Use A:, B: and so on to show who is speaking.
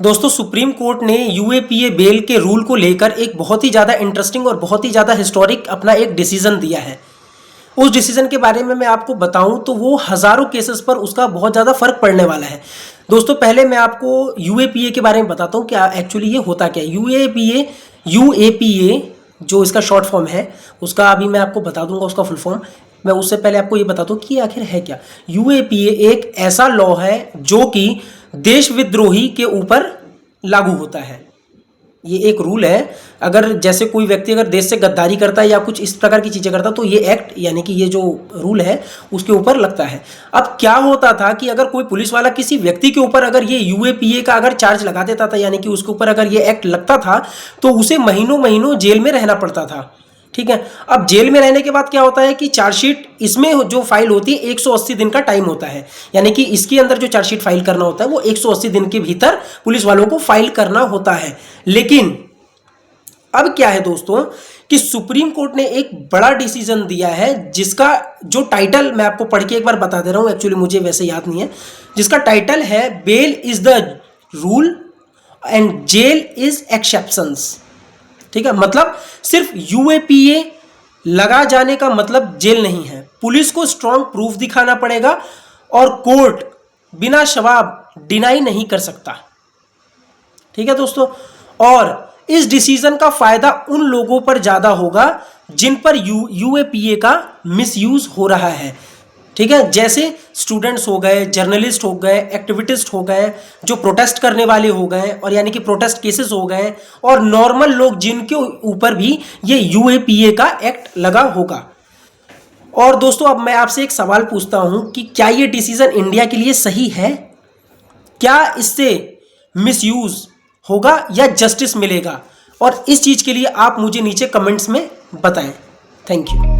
A: दोस्तों supreme court ने UAPA bell के रूल को लेकर एक बहुत ही ज़्यादा इंटरेस्टिंग और बहुत ही ज़्यादा हिस्टोरिक अपना एक डिसीजन दिया है। उस डिसीजन के बारे में मैं आपको बताऊं तो वो हज़ारों केसेस पर उसका बहुत ज़्यादा फर्क पड़ने वाला है। दोस्तों पहले मैं आपको यूएपीए के बारे में बताता हूँ क्या एक्चुअली ये होता क्या है। यूएपीए जो इसका शॉर्ट फॉर्म है उसका अभी मैं आपको बता दूंगा उसका फुल फॉर्म। मैं उससे पहले आपको ये बताता हूँ कि आखिर है क्या। यूएपीए एक ऐसा लॉ है जो कि देश विद्रोही के ऊपर लागू होता है। ये एक रूल है, अगर जैसे कोई व्यक्ति अगर देश से गद्दारी करता है या कुछ इस प्रकार की चीज़ें करता है तो ये एक्ट यानी कि ये जो रूल है उसके ऊपर लगता है। अब क्या होता था कि अगर कोई पुलिस वाला किसी व्यक्ति के ऊपर अगर ये यूएपीए का अगर चार्ज लगा देता था यानी कि उसके ऊपर अगर ये एक्ट लगता था तो उसे महीनों महीनों जेल में रहना पड़ता था। ठीक है, अब जेल में रहने के बाद क्या होता है कि चार्जशीट इसमें जो फाइल होती है 180 दिन का टाइम होता है, यानी कि इसके अंदर जो चार्जशीट फाइल करना होता है वो 180 दिन के भीतर पुलिस वालों को फाइल करना होता है। लेकिन अब क्या है दोस्तों कि सुप्रीम कोर्ट ने एक बड़ा डिसीजन दिया है जिसका जो टाइटल मैं आपको पढ़ के एक बार बता दे रहा हूं, एक्चुअली मुझे वैसे याद नहीं है, जिसका टाइटल है bail is the rule and jail is exceptions. ठीक है, मतलब सिर्फ यूएपीए लगा जाने का मतलब जेल नहीं है, पुलिस को स्ट्रॉन्ग प्रूफ दिखाना पड़ेगा और कोर्ट बिना जवाब डिनाई नहीं कर सकता। ठीक है दोस्तों, और इस डिसीजन का फायदा उन लोगों पर ज्यादा होगा जिन पर यूएपीए का मिसयूज हो रहा है। ठीक है, जैसे स्टूडेंट्स हो गए, जर्नलिस्ट हो गए, एक्टिविटिस्ट हो गए, जो प्रोटेस्ट करने वाले हो गए और यानी कि प्रोटेस्ट केसेस हो गए, और नॉर्मल लोग जिनके ऊपर भी ये यूएपीए का एक्ट लगा होगा। और दोस्तों अब मैं आपसे एक सवाल पूछता हूं कि क्या ये डिसीजन इंडिया के लिए सही है? क्या इससे मिसयूज होगा या जस्टिस मिलेगा? और इस चीज के लिए आप मुझे नीचे कमेंट्स में बताएं। Thank you.